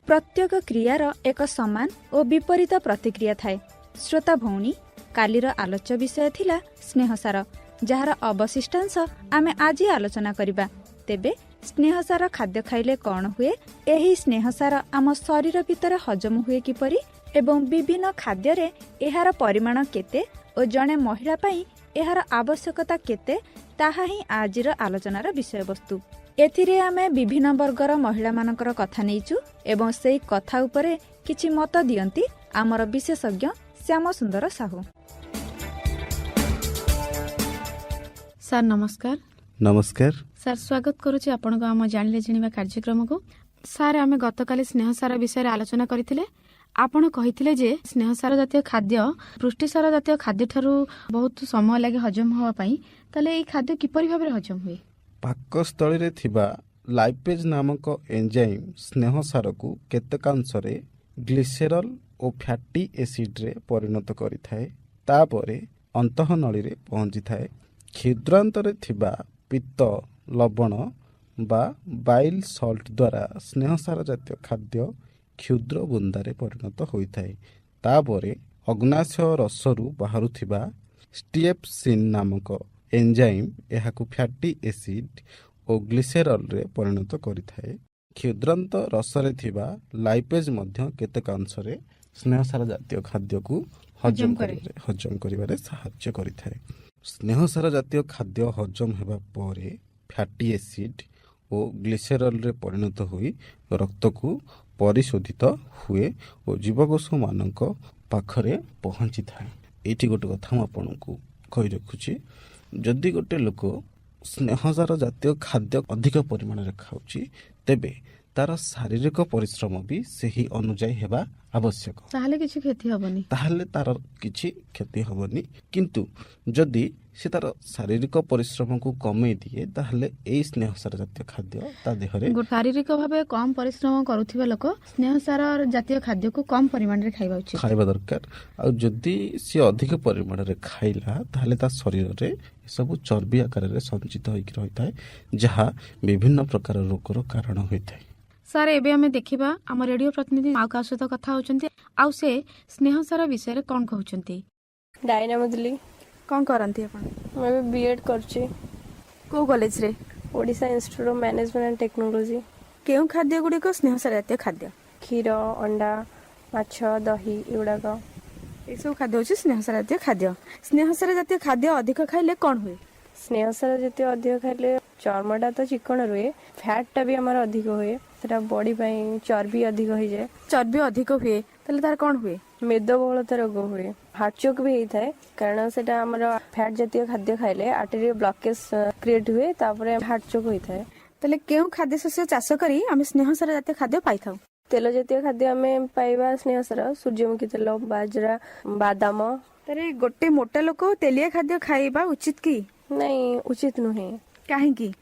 प्रत्येक क्रियार एक समान और विपरीत प्रतिक्रिया थाए। श्रोता भौणी, कालीर आलोच्य विषय थिला स्नेहसार, जार अवशिष्टांश आमे आज आलोचना करिबा। तेबे स्नेहसार खाद्य खाइले कौन हुए, एही स्नेहसार आम शरीर भितर हजम हुए किपरि एवं विभिन्न खाद्य रे एहार परिमाण केते और जणे महिला पई एहार आवश्यकता केते, ताहा ही आजिर आलोचनार विषय वस्तु। एथिरे आमे विभिन्न वर्गर महिला मानकर कथा नैचु एवं सेई कथा उपरे किछि मत दियंती आमर विशेषज्ञ श्याम सुंदर साहू। सर नमस्कार। नमस्कार सर, स्वागत करुछि आपनको आम जानिले जिनिबा कार्यक्रम को। सर, आमे गतकाली स्नेहसार विषय आलोचना करथिले। आपण कहिथिले जे स्नेहसार जातीय खाद्य पुष्टिसार जातीय खाद्य ठारू बहुत समय लागे हजम होवा पई, ताले एई खाद्य किपरि भाबरे हजम हुए? पाकस्थली रे थिबा लाइपेज नामक एंजाइम स्नेहसार को केतकांशरे ग्लिसेरल और फैटी एसिड रे परिणत करिथाए। तापरे अंतःनळी रे पहुंची थाए। क्षुद्रांतरे थिबा पित्त लवण बा बाइल सल्ट द्वारा स्नेहसार जातीय खाद्य क्षुद्र बुंदारे परिणत होइथाए। तापरे अग्नाशय रसरू बाहरुथिबा स्टिएप्सिन नामक एंजाइम एहाकु फैटी एसिड और ग्लिसेरल रे परिणत करिथाए। क्षुद्रांत रसरे थिबा लाइपेज मध्य केतकांशरे स्नेहसार जातीय खाद्य को हजम करिबारे सहाय्य करिथाए। स्नेहसार जातीय खाद्य हजम हेबा परे फैटी एसिड और ग्लिसेरल रे परिणत होई रक्त को परिशोधित हुए और जीवकोष मानक पाखरे पहुंची थाए। एठी गोटे कथा आपको कही रखुची, जदि गोटे लोक स्नेहसार जातीय खाद्य अधिक परिमाण रे खाउची, तेबे तार शारीरिक परिश्रम भी सही अनुଯାयी हेबा आवश्यक। ताहले किछि क्षति हबनी, ताहले तार किछि क्षति हबनी। किंतु जदि से तार शारीरिक परिश्रम को कमे दिए, ताहले एई स्नेहसार जातीय खाद्य ता देहरे शारीरिक भावे कम परिश्रम करुथिबा लोक स्नेहसार जातीय खाद्य को कम परिमाण रे खाइबा दरकार। आ जदि से अधिक परिमाण रे खाइला, ताहले ता शरीर रे सब चर्बी आकार रे संचित होइक रहिताय, जहा विभिन्न प्रकार रोगर कारण होइताय। सर, एबे हमें देखिबा हम रेडियो प्रतिनिधि आउका सहित कथा होचंती। आउ से स्नेहसार विषय रे कोन कहउचंती? डायना मदली कोन करंती आपण? मैं बीएड करची। को कॉलेज रे? Odisha institute of management and technology. केउ खाद्य गुडी को स्नेहसार जातीय खाद्य? क्षीर, अंडा, माछ, दही एगुडा को ए सब खाद्य होची स्नेहसार जातीय खाद्य। स्नेहसार जातीय खाद्य अधिक खाइले कोन हुए? स्नेहसार जातीय अधिक खाइले चर्मटा तो चिकन रुए, फैटटा भी हमारा अधिक हुए, सेटा बॉडी पई चर्बी अधिक होई जाए। चर्बी अधिक हुए तले तार कोन हुए? मेदबहुलता रोग हुए, हार्ट चोक भी होता है, कारण सेटा हमारा फैट जातीय खाद्य खाइले आर्टेरियल ब्लॉकेज क्रिएट हुए, तापरे हार्ट चोक होता है। तले केउ खाद्य शस्य चाष करी आमे स्नेहसार जातीय खाद्य पाइथाउ? तेल जातीय खाद्य आमे पाइबा स्नेहसार सूर्यमुखी तेल, बाजरा, बादाम। तरे गोटे मोटा लोक तेलिया खाद्य खाइबा उचित की? नहीं, उचित नुहे। काहेकि?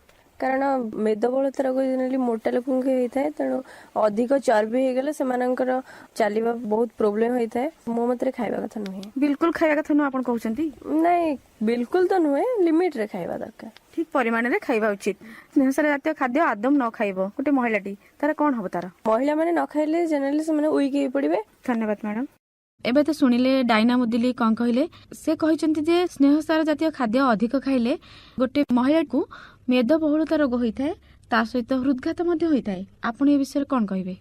कारण मेदबहुलता रोग जनरली मोटा लोकन के होता है, तेणु अधिक चर्बी हो गले सेमानकर चलिबा बहुत प्रॉब्लम होता है। मो मतरे खाइबा कथा नुहे। बिल्कुल खाइबा कथा नु आपण कहउचंती? नहीं, बिल्कुल तो नुहे, लिमिट रे खाइबा दरकार, ठीक परिमाण रे खाइबा उचित। स्नेहसार जातीय खाद्य आदम न खाइबो गोटे महिलाटी, तार कोन हबो? तार महिला माने न खाइले जनरली से माने वीक हे पड़िबे। धन्यवाद मैडम। एबे तो सुनिले डायना मुदिली कोन कहिले, से कहिसंती जे स्नेहसार जातीय खाद्य अधिक खाइले गोटे महिला को मेदबहुलता रोग होइथाय, ता सहित हृदघात मध्ये होइथाय। आपण ए विषय कोन कहिबे?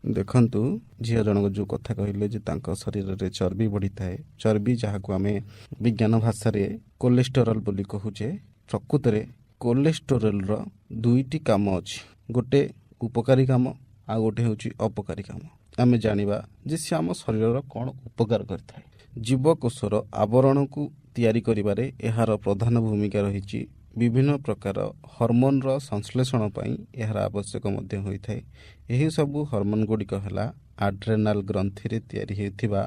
देखंतु, झिया जनक जो कथा कहिले जे तांका शरीर रे चर्बी बढ़ी थाए। चर्बी जहा को हमें विज्ञान भाषा रे कोलेस्टेरोल बोली कहूचे। प्रकृत रे कोलेस्टेरोल रो दुईटी काम अछि, गोटे उपकारी काम आ गोटे होची अपकारी काम। आमे जानिबा जे से हम शरीर रो कोन उपकार करथाय। जीवकोषर आवरण को तैयारी करिबारे एहार प्रधान भूमिका रहिछि। विभिन्न प्रकार हार्मोन रो संश्लेषण पई एहार आवश्यक मध्ये होइथाय। एही सबु हार्मोन गुडिक हला आड्रेनाल ग्रंथि रे तैयारी हेउथिबा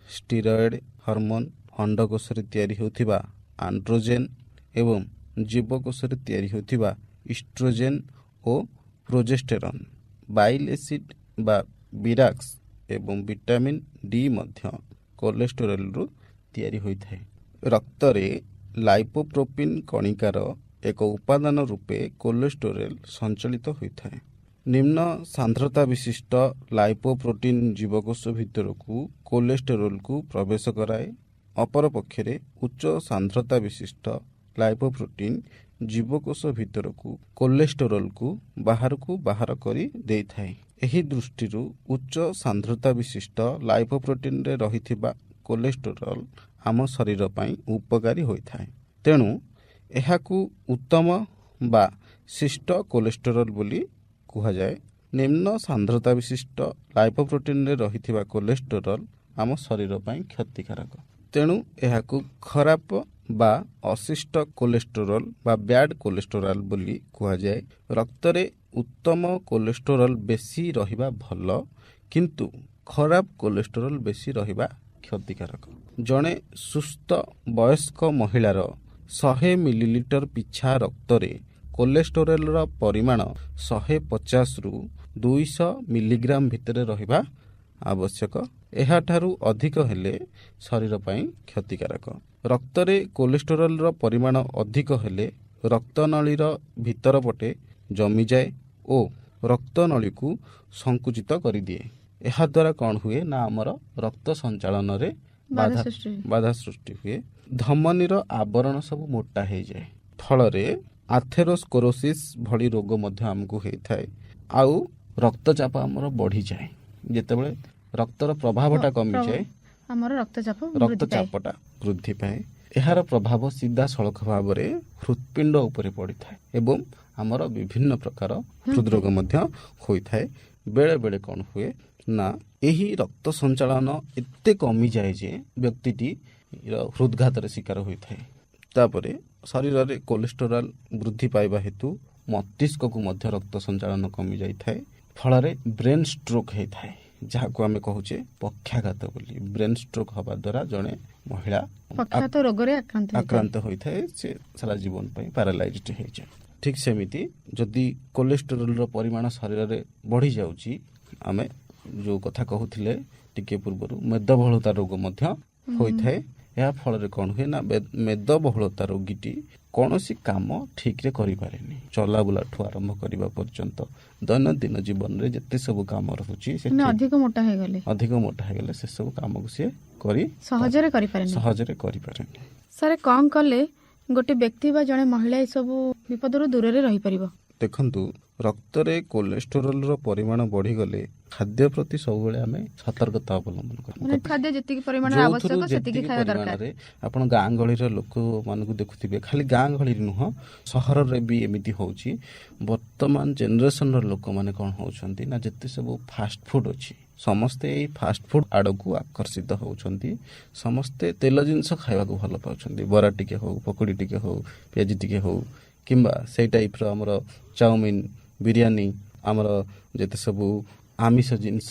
स्टेरॉयड हार्मोन, अंडकोष रे तैयारी हेउथिबा एंड्रोजेन एवं जीवकोष रे तैयारी हेउथिबा इस्ट्रोजेन और प्रोजेस्टेरॉन। बाइल एसिड बा बिराक्स एवं विटामिन डी मध्य कोलेस्टेरोल रु तैयारी होइथाय। रक्त रे लाइपोप्रोपिन कणिकार एक उपादान रूपे कोलेस्टेरोल संचलित होइथाय। ନିମ୍ନ ସାନ୍ଦ୍ରତା ବିଶିଷ୍ଟ ଲାଇପୋପ୍ରୋଟିନ୍ ଜୀବକୋଷ ଭିତରକୁ କୋଲେଷ୍ଟେରୋଲକୁ ପ୍ରବେଶ କରାଏ। ଅପରପକ୍ଷରେ ଉଚ୍ଚ ସାନ୍ଦ୍ରତା ବିଶିଷ୍ଟ ଲାଇପୋପ୍ରୋଟିନ୍ ଜୀବକୋଷ ଭିତରକୁ କୋଲେଷ୍ଟେରୋଲକୁ ବାହାରକୁ ବାହାର କରି ଦେଇଥାଏ। ଏହି ଦୃଷ୍ଟିରୁ ଉଚ୍ଚ ସାନ୍ଦ୍ରତା ବିଶିଷ୍ଟ ଲାଇପୋପ୍ରୋଟିନ୍ରେ ରହିଥିବା କୋଲେଷ୍ଟେରୋଲ ଆମ ଶରୀର ପାଇଁ ଉପକାରୀ ହୋଇଥାଏ। ତେଣୁ ଏହାକୁ ଉତ୍ତମ ବା ଶିଷ୍ଟ କୋଲେଷ୍ଟେରୋଲ ବୋଲି କୁହାଯାଏ। ନିମ୍ନ ସାନ୍ଦ୍ରତା ବିଶିଷ୍ଟ ଲାଇପୋପ୍ରୋଟିନ୍ରେ ରହିଥିବା କୋଲେଷ୍ଟେରୋଲ ଆମ ଶରୀର ପାଇଁ କ୍ଷତିକାରକ। ତେଣୁ ଏହାକୁ ଖରାପ ବା ଅଶିଷ୍ଟ କୋଲେଷ୍ଟେରୋଲ ବା ବ୍ୟାଡ୍ କୋଲେଷ୍ଟେରୋଲ ବୋଲି କୁହାଯାଏ। ରକ୍ତରେ ଉତ୍ତମ କୋଲେଷ୍ଟେରୋଲ ବେଶୀ ରହିବା ଭଲ, କିନ୍ତୁ ଖରାପ କୋଲେଷ୍ଟେରୋଲ ବେଶୀ ରହିବା କ୍ଷତିକାରକ। ଜଣେ ସୁସ୍ଥ ବୟସ୍କ ମହିଳାର 100 ମିଲିଲିଟର ପିଛା ରକ୍ତରେ କୋଲେଷ୍ଟେରୋଲର ପରିମାଣ 150ରୁ 200 ମିଲିଗ୍ରାମ ଭିତରେ ରହିବା ଆବଶ୍ୟକ। ଏହାଠାରୁ ଅଧିକ ହେଲେ ଶରୀର ପାଇଁ କ୍ଷତିକାରକ। ରକ୍ତରେ କୋଲେଷ୍ଟେରୋଲର ପରିମାଣ ଅଧିକ ହେଲେ ରକ୍ତନଳୀର ଭିତର ପଟେ ଜମିଯାଏ ଓ ରକ୍ତନଳୀକୁ ସଂକୁଚିତ କରିଦିଏ। ଏହାଦ୍ୱାରା କ'ଣ ହୁଏ ନା ଆମର ରକ୍ତ ସଞ୍ଚାଳନରେ ବାଧା ସୃଷ୍ଟି ହୁଏ। ଧମନୀର ଆବରଣ ସବୁ ମୋଟା ହେଇଯାଏ। ଫଳରେ ଆଥେରୋସ୍କୋରୋସିସ୍ ଭଳି ରୋଗ ମଧ୍ୟ ଆମକୁ ହେଇଥାଏ। ଆଉ ରକ୍ତଚାପ ଆମର ବଢ଼ିଯାଏ। ଯେତେବେଳେ ରକ୍ତର ପ୍ରଭାବଟା କମିଯାଏ, ଆମର ରକ୍ତଚାପଟା ବୃଦ୍ଧି ପାଏ। ଏହାର ପ୍ରଭାବ ସିଧାସଳଖ ଭାବରେ ହୃତ୍ପିଣ୍ଡ ଉପରେ ପଡ଼ିଥାଏ ଏବଂ ଆମର ବିଭିନ୍ନ ପ୍ରକାର ହୃଦରୋଗ ମଧ୍ୟ ହୋଇଥାଏ। ବେଳେ ବେଳେ କ'ଣ ହୁଏ ନା ଏହି ରକ୍ତ ସଞ୍ଚାଳନ ଏତେ କମିଯାଏ ଯେ ବ୍ୟକ୍ତିଟି ହୃଦଘାତର ଶିକାର ହୋଇଥାଏ। ତାପରେ ଶରୀରରେ କୋଲେଷ୍ଟେରୋଲ ବୃଦ୍ଧି ପାଇବା ହେତୁ ମସ୍ତିଷ୍କକୁ ମଧ୍ୟ ରକ୍ତ ସଞ୍ଚାଳନ କମିଯାଇଥାଏ। ଫଳରେ ବ୍ରେନ୍ ଷ୍ଟ୍ରୋକ୍ ହେଇଥାଏ, ଯାହାକୁ ଆମେ କହୁଛେ ପକ୍ଷାଘାତ ବୋଲି। ବ୍ରେନ୍ ଷ୍ଟ୍ରୋକ୍ ହେବା ଦ୍ୱାରା ଜଣେ ମହିଳା ରୋଗରେ ଆକ୍ରାନ୍ତ ହୋଇଥାଏ। ସେ ସାରା ଜୀବନ ପାଇଁ ପାରାଲାଇଜ୍ଡ ହେଇଯାଏ। ଠିକ୍ ସେମିତି ଯଦି କୋଲେଷ୍ଟେରୋଲର ପରିମାଣ ଶରୀରରେ ବଢ଼ିଯାଉଛି, ଆମେ ଯେଉଁ କଥା କହୁଥିଲେ ଟିକେ ପୂର୍ବରୁ, ମେଦବହୁଳତା ରୋଗ ମଧ୍ୟ ହୋଇଥାଏ। ଏହା ଫଳରେ କ'ଣ ହୁଏ ନା ମେଦବହୁଳତା ରୋଗୀଟି କୌଣସି କାମ ଠିକ୍ରେ କରିପାରେନି। ଚଲାବୁଲାଠୁ ଆରମ୍ଭ କରିବା ପର୍ଯ୍ୟନ୍ତ ଦୈନନ୍ଦିନ ଜୀବନରେ ଯେତେ ସବୁ କାମ ରହୁଛି, ଅଧିକ ମୋଟା ହେଇଗଲେ ସେସବୁ କାମକୁ ସିଏ ସହଜରେ କରିପାରେନି। ସାର୍, କ'ଣ କଲେ ଗୋଟେ ବ୍ୟକ୍ତି ବା ଜଣେ ମହିଳା ଏସବୁ ବିପଦରୁ ଦୂରରେ ରହିପାରିବ? ଦେଖନ୍ତୁ, ରକ୍ତରେ କୋଲେଷ୍ଟେରୋଲର ପରିମାଣ ବଢ଼ିଗଲେ ଖାଦ୍ୟ ପ୍ରତି ସବୁବେଳେ ଆମେ ସତର୍କତା ଅବଲମ୍ବନ କରିବା। ଖାଦ୍ୟ ଯେତିକି ପରିମାଣରେ ଆବଶ୍ୟକ ସେତିକି ଖାଇବା ଦରକାର। ଆପଣ ଗାଁ ଗହଳିର ଲୋକମାନଙ୍କୁ ଦେଖୁଥିବେ, ଖାଲି ଗାଁ ଗହଳିରେ ନୁହଁ, ସହରରେ ବି ଏମିତି ହେଉଛି। ବର୍ତ୍ତମାନ ଜେନେରେସନର ଲୋକମାନେ କ'ଣ ହେଉଛନ୍ତି ନା ଯେତେ ସବୁ ଫାଷ୍ଟ ଫୁଡ୍ ଅଛି, ସମସ୍ତେ ଏଇ ଫାଷ୍ଟ ଫୁଡ୍ ଆଡ଼କୁ ଆକର୍ଷିତ ହେଉଛନ୍ତି। ସମସ୍ତେ ତେଲ ଜିନିଷ ଖାଇବାକୁ ଭଲ ପାଉଛନ୍ତି। ବରା ଟିକେ ହଉ, ପକୁଡ଼ି ଟିକେ ହଉ, ପିଆଜି ଟିକେ ହଉ, କିମ୍ବା ସେଇ ଟାଇପ୍ର ଆମର ଚାଉମିନ, ବିରିୟାନୀ, ଆମର ଯେତେ ସବୁ ଆମିଷ ଜିନିଷ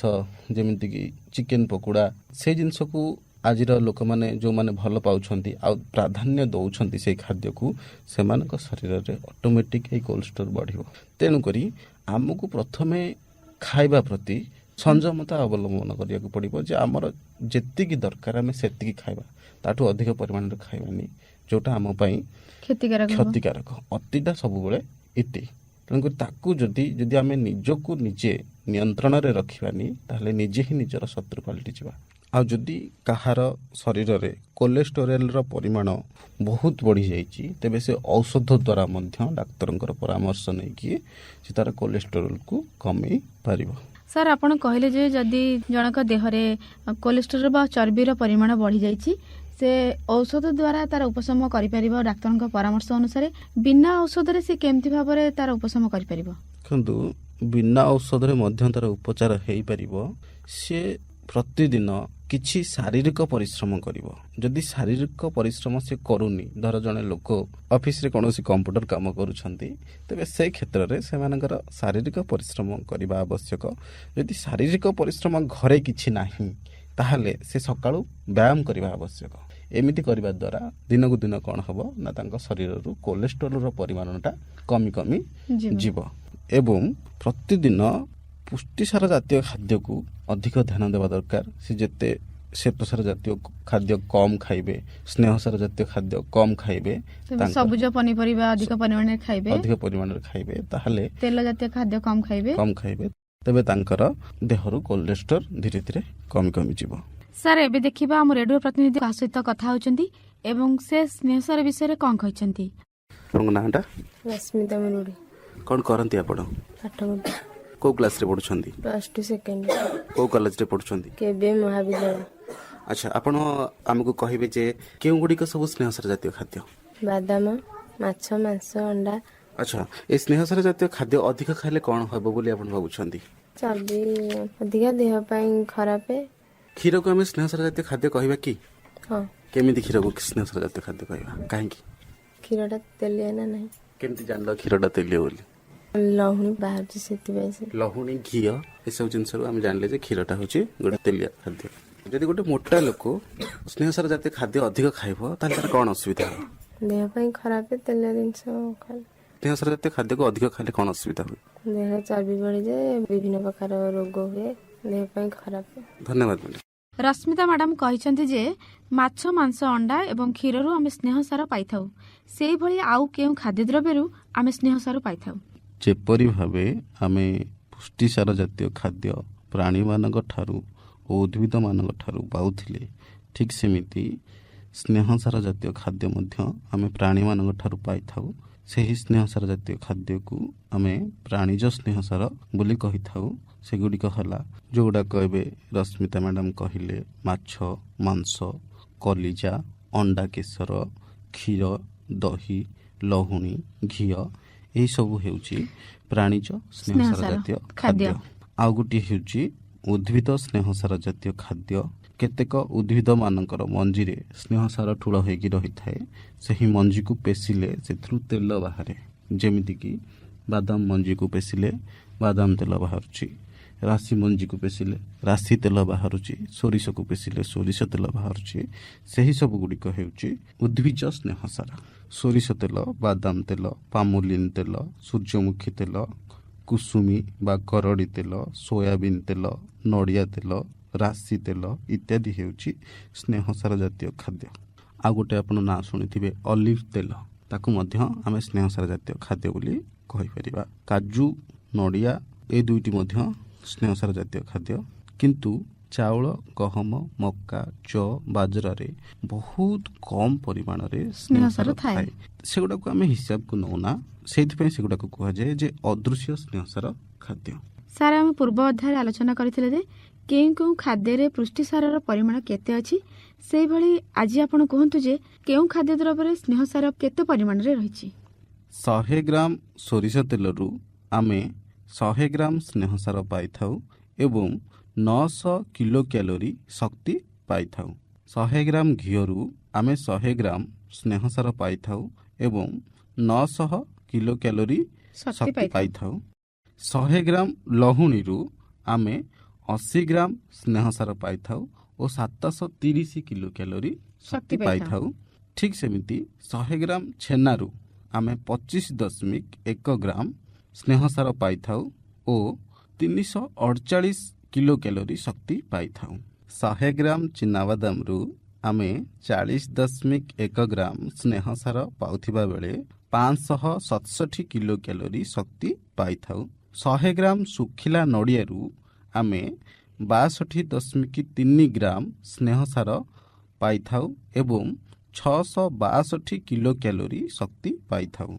ଯେମିତିକି ଚିକେନ ପକୋଡ଼ା, ସେଇ ଜିନିଷକୁ ଆଜିର ଲୋକମାନେ ଯେଉଁମାନେ ଭଲ ପାଉଛନ୍ତି ଆଉ ପ୍ରାଧାନ୍ୟ ଦେଉଛନ୍ତି ସେଇ ଖାଦ୍ୟକୁ, ସେମାନଙ୍କ ଶରୀରରେ ଅଟୋମେଟିକ୍ ଏଇ କୋଲେଷ୍ଟେରୋଲ ବଢ଼ିବ। ତେଣୁକରି ଆମକୁ ପ୍ରଥମେ ଖାଇବା ପ୍ରତି ସଂଯମତା ଅବଲମ୍ବନ କରିବାକୁ ପଡ଼ିବ ଯେ ଆମର ଯେତିକି ଦରକାର ଆମେ ସେତିକି ଖାଇବା, ତାଠୁ ଅଧିକ ପରିମାଣରେ ଖାଇବାନି, ଯେଉଁଟା ଆମ ପାଇଁ କ୍ଷତିକାରକ। ଅତିଟା ସବୁବେଳେ ଇତି। ତେଣୁକରି ତାକୁ ଯଦି ଆମେ ନିଜକୁ ନିଜେ ନିୟନ୍ତ୍ରଣରେ ରଖିବାନି, ତାହେଲେ ନିଜେ ହିଁ ନିଜର ଶତ୍ରୁ ପାଲଟିଯିବା। ଆଉ ଯଦି କାହାର ଶରୀରରେ କୋଲେଷ୍ଟେରୋଲର ପରିମାଣ ବହୁତ ବଢ଼ିଯାଇଛି, ତେବେ ସେ ଔଷଧ ଦ୍ୱାରା ମଧ୍ୟ ଡାକ୍ତରଙ୍କର ପରାମର୍ଶ ନେଇକି ସେ ତାର କୋଲେଷ୍ଟେରୋଲକୁ କମେଇ ପାରିବ। ସାର୍, ଆପଣ କହିଲେ ଯେ ଯଦି ଜଣଙ୍କ ଦେହରେ କୋଲେଷ୍ଟେରୋଲ ବା ଚର୍ବିର ପରିମାଣ ବଢ଼ିଯାଇଛି, ସେ ଔଷଧ ଦ୍ୱାରା ତାର ଉପଶମ କରିପାରିବ ଡାକ୍ତରଙ୍କ ପରାମର୍ଶ ଅନୁସାରେ। ବିନା ଔଷଧରେ ସେ କେମିତି ଭାବରେ ତାର ଉପଶମ କରିପାରିବ? କିନ୍ତୁ ବିନା ଔଷଧରେ ମଧ୍ୟ ତାର ଉପଚାର ହେଇପାରିବ। ସେ ପ୍ରତିଦିନ କିଛି ଶାରୀରିକ ପରିଶ୍ରମ କରିବ। ଯଦି ଶାରୀରିକ ପରିଶ୍ରମ ସେ କରୁନି, ଧର ଜଣେ ଲୋକ ଅଫିସରେ କୌଣସି କମ୍ପ୍ୟୁଟର କାମ କରୁଛନ୍ତି, ତେବେ ସେ କ୍ଷେତ୍ରରେ ସେମାନଙ୍କର ଶାରୀରିକ ପରିଶ୍ରମ କରିବା ଆବଶ୍ୟକ। ଯଦି ଶାରୀରିକ ପରିଶ୍ରମ ଘରେ କିଛି ନାହିଁ, ତାହେଲେ ସେ ସକାଳୁ ବ୍ୟାୟାମ କରିବା ଆବଶ୍ୟକ। ଏମିତି କରିବା ଦ୍ୱାରା ଦିନକୁ ଦିନ କ'ଣ ହେବ ନା ତାଙ୍କ ଶରୀରରୁ କୋଲେଷ୍ଟେରୋଲର ପରିମାଣଟା କମି ଯିବ। ଏବଂ ପ୍ରତିଦିନ ପୁଷ୍ଟିସାର ଜାତୀୟ ଖାଦ୍ୟକୁ ଅଧିକ ଧ୍ୟାନ ଦେବା ଦରକାର। ସେ ଯେତେ ଶ୍ଵେତସାର ଜାତୀୟ ଖାଦ୍ୟ କମ୍ ଖାଇବେ, ସ୍ନେହସାର ଜାତୀୟ ଖାଦ୍ୟ କମ୍ ଖାଇବେ, ସବୁଜ ପନିପରିବା ଅଧିକ ପରିମାଣରେ ଖାଇବେ, ତାହେଲେ ତେଲ ଜାତୀୟ ଖାଦ୍ୟ କମ୍ ଖାଇବେ, ତେବେ ତାଙ୍କର ଦେହରୁ କୋଲେଷ୍ଟ୍ରଲ ଧୀରେ ଧୀରେ କମିଯିବ। ସାର୍ ଏବେ ଦେଖିବା ଆମ ରେଡିଓ ପ୍ରତିନିଧି କାହା ସହିତ କଥା ହେଉଛନ୍ତି ଏବଂ ସେ ସ୍ନେହସାର ବିଷୟରେ କ'ଣ କହିଛନ୍ତି। ଆପଣଙ୍କ ନାଁଟା? ରଶ୍ମିତା ମରୁଡି। କ'ଣ କରନ୍ତି ଆପଣ? ପାଠ ପଢୁଛି। କୋଉ କ୍ଲାସରେ ପଢୁଛନ୍ତି? +2 ସେକେଣ୍ଡ। କୋଉ କଲେଜରେ ପଢୁଛନ୍ତି? କେବେ ମହାବିଦ୍ୟାଳୟ। ଆଚ୍ଛା, ଆପଣ ଆମକୁ କହିବେ ଯେ କେଉଁ ଗୁଡ଼ିକ ସବୁ ସ୍ନେହସାର ଜାତୀୟ ଖାଦ୍ୟ? ବାଦାମ, ମାଛ, ମାଂସ, ଅଣ୍ଡା। ଆଚ୍ଛା, ଏ ସ୍ନେହସାର ଜାତୀୟ ଖାଦ୍ୟ ଅଧିକ ଖାଇଲେ କ'ଣ ହେବ ବୋଲି ଆପଣ ଭାବୁଛନ୍ତି? ଚର୍ବି ଅଧିକା, ଦେହ ପାଇଁ ଖରାପ। କ୍ଷୀରକୁ ଆମେ ସ୍ନେହସାର ଜାତୀୟ ଖାଦ୍ୟ କହିବା କି? ହଁ। କେମିତି କ୍ଷୀରକୁ ସ୍ନେହସାର ଜାତୀୟ ଖାଦ୍ୟ କହିବା? କାହିଁକି? କ୍ଷୀରଟା ତେଲିଆ ନା ନାହିଁ? କେମିତି ଜାଣିଲ କ୍ଷୀରଟା ତେଲିଆ ବୋଲି? ଲହୁଣୀ ବାହାରୁଛି ସେଥିପାଇଁ। ଲହୁଣୀ, ଘିଅ ଏସବୁ ଜିନିଷରୁ ଆମେ ଜାଣିଲେ ଯେ କ୍ଷୀରଟା ହେଉଛି ଗୋଟେ ତେଲିଆ ଖାଦ୍ୟ। ଯଦି ଗୋଟେ ମୋଟା ଲୋକ ସ୍ନେହସାର ଜାତୀୟ ଖାଦ୍ୟ ଅଧିକ ଖାଇବ ତାହେଲେ ତାର କ'ଣ ଅସୁବିଧା ହେବ? ଦେହ ପାଇଁ ଖରାପ, ତେଲିଆ ଜିନିଷ ଖାଇଲେ। ସ୍ନେହସାର ଜାତୀୟ ଖାଦ୍ୟକୁ ଅଧିକ ଖାଇଲେ କ'ଣ ଅସୁବିଧା ହୁଏ? ଦେହ ଚର୍ବି ବଢିଯାଏ, ବିଭିନ୍ନ ପ୍ରକାର ରୋଗ ହୁଏ, ଦେହ ପାଇଁ ଖରାପ। ଧନ୍ୟବାଦ ମ୍ୟାଡ଼ାମ। ରଶ୍ମିତା ମ୍ୟାଡାମ କହିଛନ୍ତି ଯେ ମାଛ, ମାଂସ, ଅଣ୍ଡା ଏବଂ କ୍ଷୀରରୁ ଆମେ ସ୍ନେହସାର ପାଇଥାଉ। ସେହିଭଳି ଆଉ କେଉଁ ଖାଦ୍ୟଦ୍ରବ୍ୟରୁ ଆମେ ସ୍ନେହସାର ପାଇଥାଉ? ଯେପରି ଭାବେ ଆମେ ପୁଷ୍ଟିସାର ଜାତୀୟ ଖାଦ୍ୟ ପ୍ରାଣୀମାନଙ୍କ ଠାରୁ ଓ ଉଦ୍ଭିଦମାନଙ୍କ ଠାରୁ ପାଉଥିଲେ, ଠିକ୍ ସେମିତି ସ୍ନେହସାର ଜାତୀୟ ଖାଦ୍ୟ ମଧ୍ୟ ଆମେ ପ୍ରାଣୀମାନଙ୍କ ଠାରୁ ପାଇଥାଉ। ସେହି ସ୍ନେହସାର ଜାତୀୟ ଖାଦ୍ୟକୁ ଆମେ ପ୍ରାଣୀଜ ସ୍ନେହସାର ବୋଲି କହିଥାଉ। ସେଗୁଡ଼ିକ ହେଲା ଯେଉଁଗୁଡ଼ାକ ଏବେ ରଶ୍ମିତା ମ୍ୟାଡ଼ାମ କହିଲେ, ମାଛ, ମାଂସ, କଲିଜା, ଅଣ୍ଡା କେଶର, କ୍ଷୀର, ଦହି, ଲହୁଣୀ, ଘିଅ, ଏହିସବୁ ହେଉଛି ପ୍ରାଣୀଜ ସ୍ନେହସାର ଜାତୀୟ ଖାଦ୍ୟ। ଆଉ ଗୋଟିଏ ହେଉଛି ଉଦ୍ଭିଦ ସ୍ନେହସାର ଜାତୀୟ ଖାଦ୍ୟ। କେତେକ ଉଦ୍ଭିଦ ମାନଙ୍କର ମଞ୍ଜିରେ ସ୍ନେହସାର ଠୁଳ ହୋଇକି ରହିଥାଏ। ସେହି ମଞ୍ଜିକୁ ପେଷିଲେ ସେଥିରୁ ତେଲ ବାହାରେ। ଯେମିତିକି ବାଦାମ ମଞ୍ଜିକୁ ପେଷିଲେ ବାଦାମ ତେଲ ବାହାରୁଛି, ରାଶି ମଞ୍ଜିକୁ ପେଷିଲେ ରାଶି ତେଲ ବାହାରୁଛି, ସୋରିଷକୁ ପେଷିଲେ ସୋରିଷ ତେଲ ବାହାରୁଛି। ସେହି ସବୁ ଗୁଡ଼ିକ ହେଉଛି ଉଦ୍ଭିଜ ସ୍ନେହସାର। ସୋରିଷ ତେଲ, ବାଦାମ ତେଲ, ପାମୋଲିନ୍ ତେଲ, ସୂର୍ଯ୍ୟମୁଖୀ ତେଲ, କୁସୁମୀ ବା କରଡ଼ି ତେଲ, ସୋୟାବିନ୍ ତେଲ, ନଡ଼ିଆ ତେଲ, ରାଶି ତେଲ ଇତ୍ୟାଦି ହେଉଛି ସ୍ନେହସାର ଜାତୀୟ ଖାଦ୍ୟ। ଆଉ ଗୋଟେ ଆପଣ ନାଁ ଶୁଣିଥିବେ ଅଲିଭ ତେଲ, ତାକୁ ମଧ୍ୟ ଆମେ ସ୍ନେହସାର ଜାତୀୟ ଖାଦ୍ୟ ବୋଲି କହିପାରିବା। କାଜୁ, ନଡ଼ିଆ ଏ ଦୁଇଟି ମଧ୍ୟ ସ୍ନେହସାର ଜାତୀୟ ଖାଦ୍ୟ। କିନ୍ତୁ ଚାଉଳ, ଗହମ, ମକା, ଯଅ, ବାଜରାରେ ବହୁତ କମ୍ ପରିମାଣରେ ସ୍ନେହସାର ଥାଏ। ସେଗୁଡ଼ାକୁ ଆମେ ହିସାବକୁ ନେଉନା, ସେଇଥିପାଇଁ ସେଗୁଡ଼ାକୁ କୁହାଯାଏ ଯେ ଅଦୃଶ୍ୟ ସ୍ନେହସାର ଖାଦ୍ୟ। ସାର୍, ଆମେ ପୂର୍ବ ଅଧ୍ୟାୟରେ ଆଲୋଚନା କରିଥିଲେ ଯେ କେଉଁ କେଉଁ ଖାଦ୍ୟରେ ପୁଷ୍ଟିସାରର ପରିମାଣ କେତେ ଅଛି। ସେହିଭଳି ଆଜି ଆପଣ କୁହନ୍ତୁ ଯେ କେଉଁ ଖାଦ୍ୟଦ୍ରବ୍ୟରେ ସ୍ନେହସାର କେତେ ପରିମାଣରେ ରହିଛି। 100 ଗ୍ରାମ ସୋରିଷ ତେଲରୁ ଆମେ 100 ଗ୍ରାମ ସ୍ନେହସାର ପାଇଥାଉ ଏବଂ 900 କିଲୋ କ୍ୟାଲୋରି ଶକ୍ତି ପାଇଥାଉ। 100 ଗ୍ରାମ ଘିଅରୁ ଆମେ 100 ଗ୍ରାମ ସ୍ନେହସାର ପାଇଥାଉ ଏବଂ 900 କିଲୋ କ୍ୟାଲୋରି ଶକ୍ତି ପାଇଥାଉ। 100 ଗ୍ରାମ ଲହୁଣୀରୁ ଆମେ 80 ଗ୍ରାମ ସ୍ନେହସାର ପାଇଥାଉ ଓ 730 କିଲୋ କ୍ୟାଲୋରି ଶକ୍ତି ପାଇଥାଉ। ଠିକ୍ ସେମିତି 100 ଗ୍ରାମ ଛେନାରୁ ଆମେ 25.1 ଗ୍ରାମ ସ୍ନେହସାର ପାଇଥାଉ ଓ 348 କିଲୋ କ୍ୟାଲୋରି ଶକ୍ତି ପାଇଥାଉ। 100 ଗ୍ରାମ ଚିନାବାଦାମରୁ ଆମେ 40.1 ଗ୍ରାମ ସ୍ନେହସାର ପାଉଥିବା ବେଳେ 567 କିଲୋ କ୍ୟାଲୋରି ଶକ୍ତି ପାଇଥାଉ। 100 ଗ୍ରାମ ଶୁଖିଲା ନଡ଼ିଆରୁ ଆମେ 62.3 ଗ୍ରାମ ସ୍ନେହସାର ପାଇଥାଉ ଏବଂ 662 କିଲୋ କ୍ୟାଲୋରି ଶକ୍ତି ପାଇଥାଉ।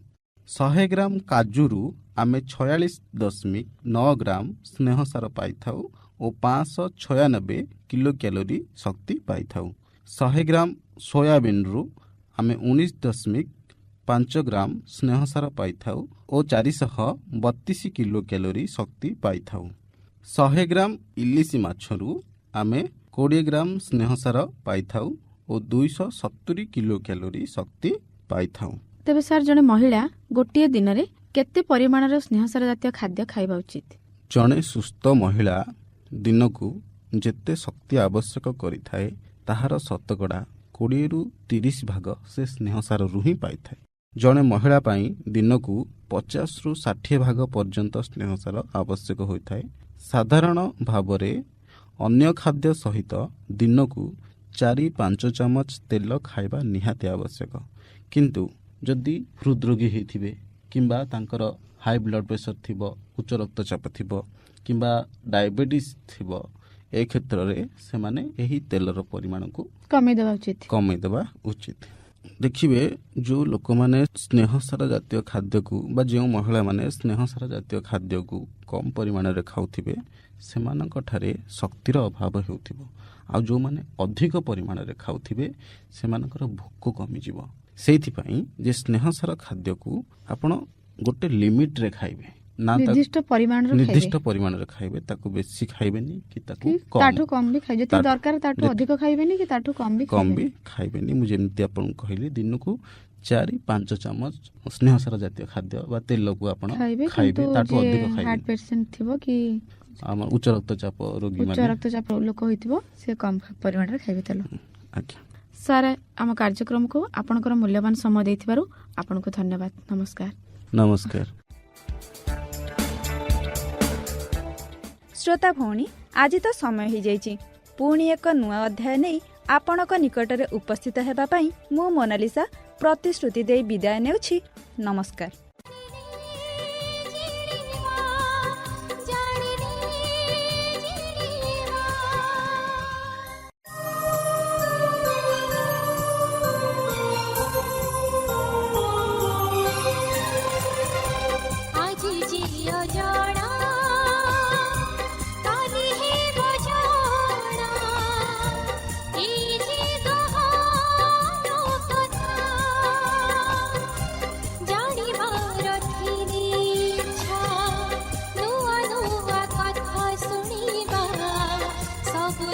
100 ଗ୍ରାମ କାଜୁରୁ ଆମେ 46.9 ଗ୍ରାମ ସ୍ନେହସାର ପାଇଥାଉ ଓ 596 କିଲୋ କ୍ୟାଲୋରି ଶକ୍ତି ପାଇଥାଉ। 100 ଗ୍ରାମ ସୋୟାବିନ୍ରୁ ଆମେ 19.5 ଗ୍ରାମ ସ୍ନେହସାର ପାଇଥାଉ ଓ 432 କିଲୋ କ୍ୟାଲୋରି ଶକ୍ତି ପାଇଥାଉ। 100 ଗ୍ରାମ ଇଲିଶି ମାଛରୁ ଆମେ 20 ଗ୍ରାମ ସ୍ନେହସାର ପାଇଥାଉ ଓ 270 କିଲୋ କ୍ୟାଲୋରି ଶକ୍ତି ପାଇଥାଉ। ତେବେ ସାର୍, ଜଣେ ମହିଳା ଗୋଟିଏ ଦିନରେ କେତେ ପରିମାଣର ସ୍ନେହସାର ଜାତୀୟ ଖାଦ୍ୟ ଖାଇବା ଉଚିତ? ଜଣେ ସୁସ୍ଥ ମହିଳା ଦିନକୁ ଯେତେ ଶକ୍ତି ଆବଶ୍ୟକ କରିଥାଏ ତାହାର ଶତକଡ଼ା 20ରୁ 30 ଭାଗ ସେ ସ୍ନେହସାରରୁ ହିଁ ପାଇଥାଏ। ଜଣେ ମହିଳା ପାଇଁ ଦିନକୁ 50ରୁ 60 ଭାଗ ପର୍ଯ୍ୟନ୍ତ ସ୍ନେହସାର ଆବଶ୍ୟକ ହୋଇଥାଏ। ସାଧାରଣ ଭାବରେ ଅନ୍ୟ ଖାଦ୍ୟ ସହିତ ଦିନକୁ 4-5 ଚାମଚ ତେଲ ଖାଇବା ନିହାତି ଆବଶ୍ୟକ। କିନ୍ତୁ ଯଦି ହୃଦରୋଗୀ ହେଇଥିବେ କିମ୍ବା ତାଙ୍କର ହାଇ ବ୍ଲଡ଼ ପ୍ରେସର ଥିବ, ଉଚ୍ଚ ରକ୍ତଚାପ ଥିବ କିମ୍ବା ଡାଇବେଟିସ୍ ଥିବ, ଏ କ୍ଷେତ୍ରରେ ସେମାନେ ଏହି ତେଲର ପରିମାଣକୁ କମେଇଦେବା ଉଚିତ। ଦେଖିବେ ଯେଉଁ ଲୋକମାନେ ସ୍ନେହସାର ଜାତୀୟ ଖାଦ୍ୟକୁ ବା ଯେଉଁ ମହିଳାମାନେ ସ୍ନେହସାର ଜାତୀୟ ଖାଦ୍ୟକୁ କମ୍ ପରିମାଣରେ ଖାଉଥିବେ ସେମାନଙ୍କଠାରେ ଶକ୍ତିର ଅଭାବ ହେଉଥିବ। ଆଉ ଯେଉଁମାନେ ଅଧିକ ପରିମାଣରେ ଖାଉଥିବେ ସେମାନଙ୍କର ଭୋକ କମିଯିବ। ସେଇଥିପାଇଁ ଯେ ସ୍ନେହସାର ଖାଦ୍ୟକୁ ଆପଣ ଗୋଟେ ଲିମିଟରେ ଖାଇବେ, ନା ନିର୍ଦ୍ଦିଷ୍ଟ ପରିମାଣରେ ଖାଇବେ। ତାକୁ ବେଶୀ ଖାଇବେନି କି ତାକୁ ତାଠୁ କମ୍ ବି ଖାଇବେ, ଯେତିକି ଦରକାର ତାଠୁ ଅଧିକ ଖାଇବେନି କି ତାଠୁ କମ୍ ବି ଖାଇବେନି। ମୁଁ ଯେମିତି ଆପଣଙ୍କୁ କହିଲି ଦିନକୁ 4-5 ଚାମଚ ସ୍ନେହସାର ଜାତୀୟ ଖାଦ୍ୟ ବା ତେଲକୁ ଆପଣ ଖାଇବେ, ତାଠୁ ଅଧିକ ଖାଇବେ। ଆମର ଉଚ୍ଚ ରକ୍ତଚାପ ରୋଗୀ, ଉଚ୍ଚ ରକ୍ତଚାପ ଲୋକ ହୋଇଥିବ ସେ କମ୍ ପରିମାଣରେ ଖାଇବେ ତେଲ। ଆଜ୍ଞା ସାର୍, ଆମ କାର୍ଯ୍ୟକ୍ରମକୁ ଆପଣଙ୍କର ମୂଲ୍ୟବାନ ସମୟ ଦେଇଥିବାରୁ ଆପଣଙ୍କୁ ଧନ୍ୟବାଦ। ନମସ୍କାର। ଶ୍ରୋତା ଭଉଣୀ, ଆଜି ତ ସମୟ ହୋଇଯାଇଛି। ପୁଣି ଏକ ନୂଆ ଅଧ୍ୟାୟ ନେଇ ଆପଣଙ୍କ ନିକଟରେ ଉପସ୍ଥିତ ହେବା ପାଇଁ ମୁଁ ମୋନାଲିସା ପ୍ରତିଶ୍ରୁତି ଦେଇ ବିଦାୟ ନେଉଛି। ନମସ୍କାର। ସବୁ